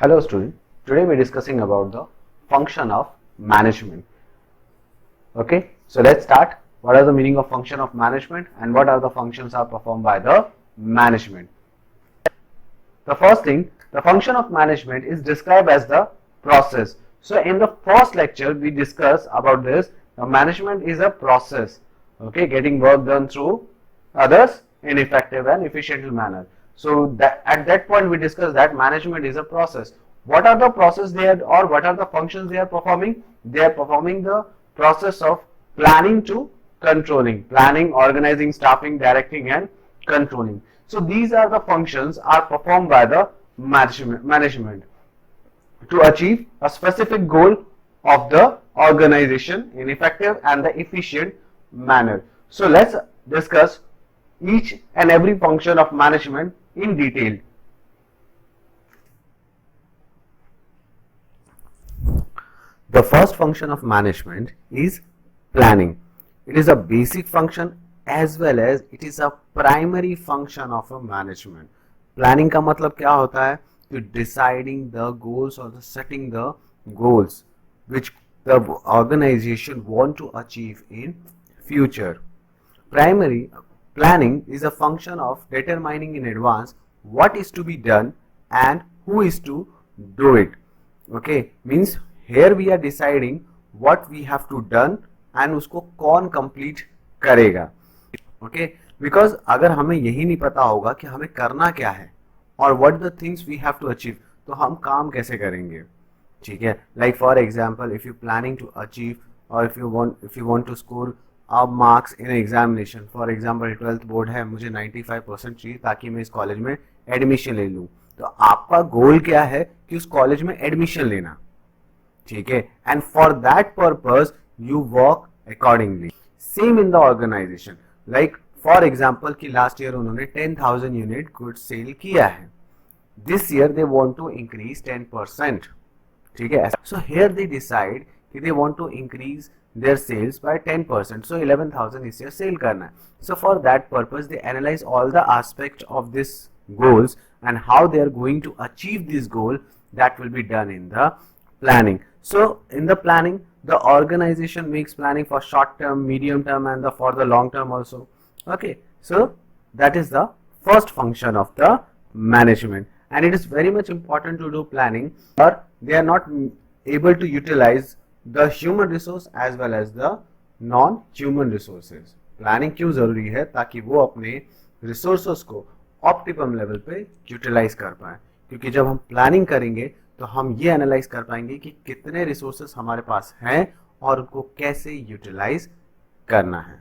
Hello student, today we are discussing about the function of management. Okay, so let's start. What are the meaning of function of management and what are the functions are performed by the management? The first thing, the function of management is described as the process. So in the first lecture we discussed about this. The management is a process, okay, getting work done through others in effective and efficient manner. So that at that point we discussed that management is a process. What are the process they are, or what are the functions they are performing? They are performing the process of planning to controlling, planning, organizing, staffing, directing and controlling. So these are the functions are performed by the management to achieve a specific goal of the organization in effective and the efficient manner. So let's discuss each and every function of management in detail. The first function of management is planning. It is a basic function as well as it is a primary function of a management. Planning का मतलब क्या होता है? To deciding the goals or the setting the goals which the organization want to achieve in future. Primary planning is a function of determining in advance what is to be done and who is to do it. Okay, means here we are deciding what we have to done and उसको कौन complete करेगा. Okay, because अगर हमें यही नहीं पता होगा कि हमें करना क्या है और what the things we have to achieve, तो हम काम कैसे करेंगे? ठीक है, like for example if you planning to achieve or if you want to score अब marks in examination, for example 12th board है, मुझे 95% चाहिए ताकि मैं इस कॉलेज में एडमिशन ले लूँ. तो आपका गोल क्या है कि उस कॉलेज में एडमिशन लेना. ठीक है, and for that purpose you work accordingly. Same in the organisation, like for example कि लास्ट ईयर उन्होंने 10,000 यूनिट गुड्स सेल किया है. This year they want to increase 10%. ठीक है, सो हियर दे डिसाइड कि they want to increase their sales by 10%. So 11,000 is your sale करना है. So for that purpose they analyze all the aspects of this goals and how they are going to achieve this goal. That will be done in the planning. So in the planning, the organization makes planning for short term, medium term and for the long term also. Okay, so that is the first function of the management, and it is very much important to do planning or they are not able to utilize the human resource as well as the non-human resources. Planning क्यों जरूरी है? ताकि वो अपने resources को optimum level पे utilise कर पाए, क्योंकि जब हम प्लानिंग करेंगे तो हम ये एनालाइज कर पाएंगे कि कितने रिसोर्सेस हमारे पास हैं और उनको कैसे यूटिलाइज करना है.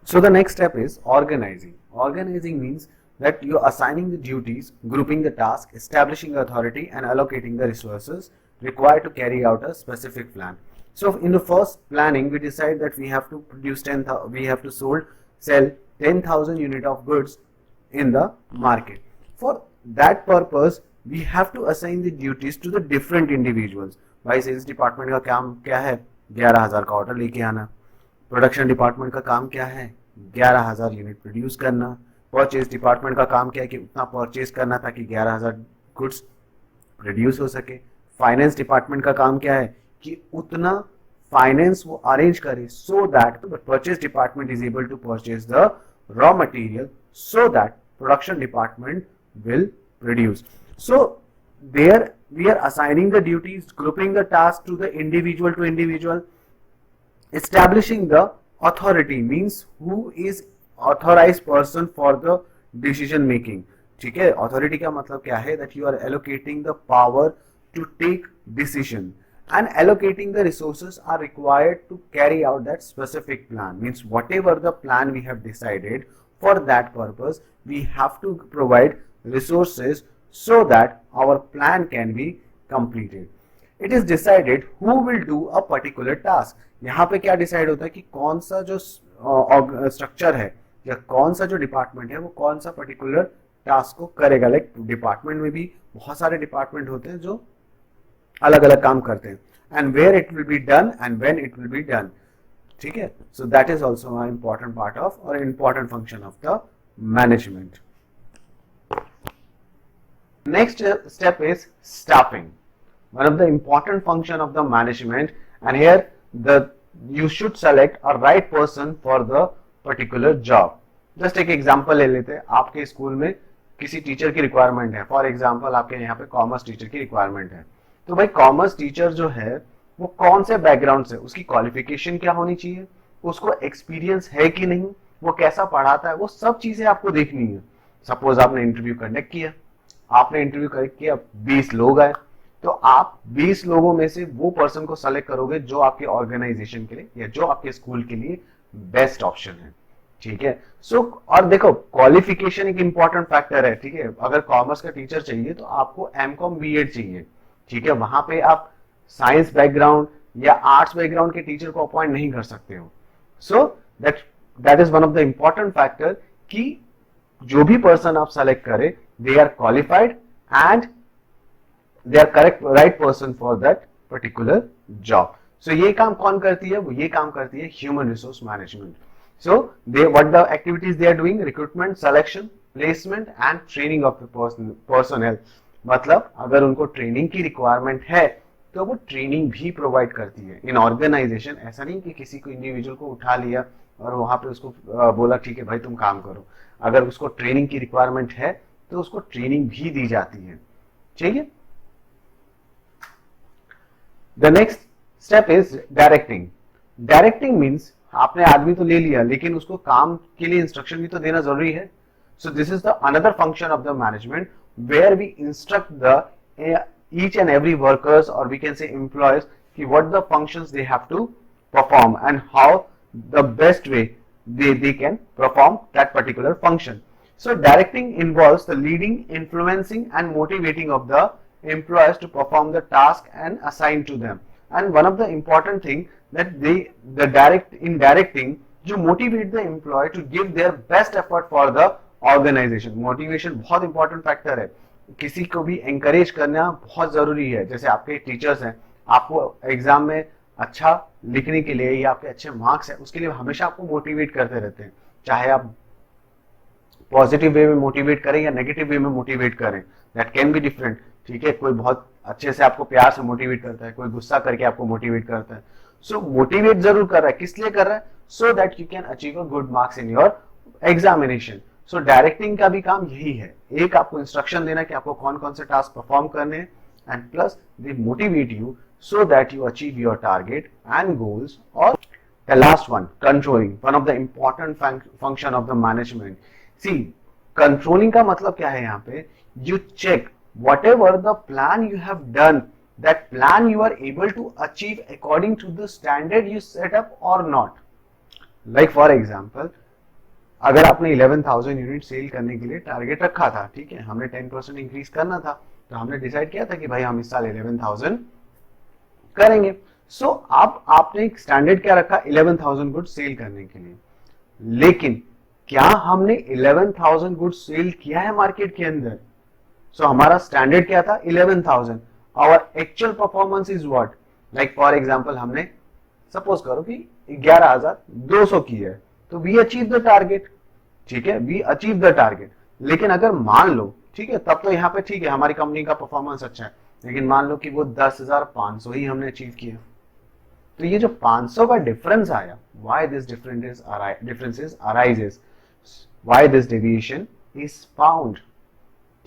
So the next step is organizing. Organizing means that you are assigning the duties, grouping the tasks, establishing authority and allocating the resources required to carry out a specific plan. So in the first planning we decide that we have to produce we have to sell 10,000 unit of goods in the market. For that purpose we have to assign the duties to the different individuals. भाई sales department का काम क्या है? 11,000 का order लेके आना. Production department का काम क्या है? 11,000 यूनिट प्रोड्यूस करना. परचेज डिपार्टमेंट का काम क्या है कि उतना परचेज करना ताकि 11,000 गुड्स प्रोड्यूस हो सके. फाइनेंस डिपार्टमेंट का काम क्या है कि उतना फाइनेंस वो अरेंज करे so that purchase department is able to purchase the raw material so that production department will produce. So there we are assigning the duties, grouping the task to the individual. Establishing the authority means who is authorized person for the decision making. ठीक है, authority का मतलब क्या है? That you are allocating the power to take decision and allocating the resources are required to carry out that specific plan. Means whatever the plan we have decided, for that purpose we have to provide resources so that our plan can be completed. It is decided who will do a particular task. यहाँ पे क्या decide होता है कि कौन सा जो structure है या कौन सा जो डिपार्टमेंट है वो कौन सा पर्टिकुलर टास्क को करेगा. लाइक डिपार्टमेंट में भी बहुत सारे डिपार्टमेंट होते हैं जो अलग अलग काम करते हैं, and where it will be done and when it will be done. ठीक है, so that is also a important part of और important function of the management. Next step is staffing, one of the important function of the management, and here you should select a right person for the particular job. Just एक example ले लेते हैं, आपके school में किसी teacher की requirement है, for example आपके यहाँ पे कॉमर्स टीचर की रिक्वायरमेंट है, तो भाई कॉमर्स टीचर जो है वो कौन से बैकग्राउंड से, उसकी क्वालिफिकेशन क्या होनी चाहिए, उसको एक्सपीरियंस है कि नहीं, वो कैसा पढ़ाता है, वो सब चीजें आपको देखनी है। सपोज आपने इंटरव्यू कंडक्ट किया, आपने इंटरव्यू कंडक्ट किया, 20 लोग आए, तो आप 20 लोगों में से वो पर्सन को सेलेक्ट करोगे जो आपके ऑर्गेनाइजेशन के लिए या जो आपके स्कूल के लिए बेस्ट ऑप्शन है, ठीक है। सो और देखो क्वालिफिकेशन एक इंपॉर्टेंट फैक्टर है, ठीक है। अगर कॉमर्स का टीचर चाहिए तो आपको एमकॉम बीएड चाहिए, ठीक है। वहां पे आप साइंस बैकग्राउंड या आर्ट्स बैकग्राउंड के टीचर को अपॉइंट नहीं कर सकते हो। So that is one of the important factor कि जो भी पर्सन आप सेलेक्ट करें they are qualified and they are correct right person for that particular job. So ये काम कौन करती है, वो ये काम करती है human resource management. So what the activities they are doing, recruitment, selection, placement and training of the personnel। मतलब अगर उनको ट्रेनिंग की रिक्वायरमेंट है तो वो ट्रेनिंग भी प्रोवाइड करती है इन ऑर्गेनाइजेशन। ऐसा नहीं कि किसी को इंडिविजुअल को उठा लिया और वहां पे उसको बोला ठीक है भाई तुम काम करो, अगर उसको ट्रेनिंग की रिक्वायरमेंट है तो उसको ट्रेनिंग भी दी जाती है, ठीक है। The next step is directing. Directing means आपने आदमी तो ले लिया लेकिन उसको काम के लिए इंस्ट्रक्शन भी तो देना जरूरी है। So this is the another function of the management where we instruct the each and every workers और वी कैन से एम्प्लॉयज कि what the functions they have to perform and how the best way they can perform that particular function. So directing involves the leading, influencing and motivating of the employees to perform the task and assigned to them. And one of the important thing that in directing जो motivate the employee to give their best effort for the organization। motivation बहुत important factor है, किसी को भी encourage करना बहुत जरूरी है। जैसे आपके टीचर्स हैं, आपको एग्जाम में अच्छा लिखने के लिए या आपके अच्छे मार्क्स है उसके लिए हमेशा आपको मोटिवेट करते रहते हैं, चाहे आप पॉजिटिव वे में मोटिवेट करें या नेगेटिव वे में मोटिवेट करें, दैट कैन बी डिफरेंट, ठीक है। कोई बहुत अच्छे से आपको प्यार से मोटिवेट करता है, कोई गुस्सा करके आपको मोटिवेट करता है। सो मोटिवेट जरूर कर रहा है, किस लिए कर रहा है, so that you can achieve a good marks in your examination. So directing का भी काम यही है, एक आपको इंस्ट्रक्शन देना कि आपको कौन कौन से टास्क परफॉर्म करने हैं and plus they motivate you so that you achieve your target and goals। Or the last one, controlling, one of the important function of the management। see controlling का मतलब क्या है, यहाँ पे you check whatever the plan you have done, that plan you are able to achieve according to the standard you set up or not। like for example अगर आपने 11,000 unit cell करने के लिए टारगेट रखा था, ठीक है, हमने 10% इंक्रीज करना था, तो हमने डिसाइड किया था कि भाई हम इस साल 11,000 करेंगे। सो अब आपने एक स्टैंडर्ड क्या रखा, 11,000 गुड्स सेल करने के लिए, लेकिन क्या हमने 11,000 गुड्स सेल किया है मार्केट के अंदर? सो हमारा स्टैंडर्ड क्या था, 11,000। Our actual performance is what, like for example हमने सपोज करो कि 11,200 की है, तो वी अचीव द टारगेट, ठीक है, वी अचीव द टारगेट। लेकिन अगर मान लो, ठीक है, तब तो यहाँ पे ठीक है हमारी कंपनी का परफॉर्मेंस अच्छा है, लेकिन मान लो कि वो 10,500 ही हमने अचीव किया, तो ये जो 500 का डिफरेंस आया, why this differences arises, why this deviation is found,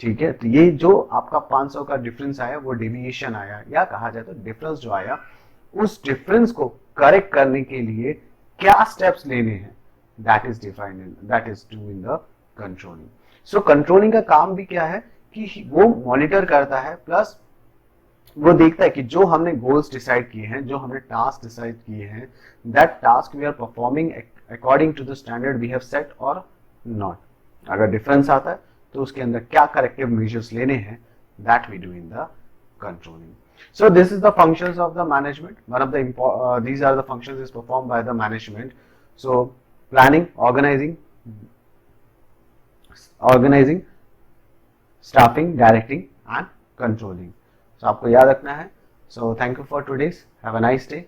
ठीक है। तो ये जो आपका 500 का डिफरेंस आया वो डेविएशन आया, या कहा जाए तो डिफरेंस जो आया, उस डिफरेंस को करेक्ट करने के लिए क्या स्टेप्स लेने हैं, that is defined, that is doing the controlling. So controlling का काम भी क्या है कि वो मॉनिटर करता है, प्लस वो देखता है कि जो हमने गोल्स डिसाइड किए हैं, जो हमने टास्क डिसाइड किए हैं, that task we are performing according to the standard we have set और नॉट। अगर डिफरेंस आता है तो उसके अंदर क्या करेक्टिव मेजर्स लेने हैं, that we do in the controlling. So this is the functions of the management. One of the these are the functions is performed by the management. So planning, organizing, staffing, directing and controlling. So आपको याद रखना है. So thank you for today's. Have a nice day.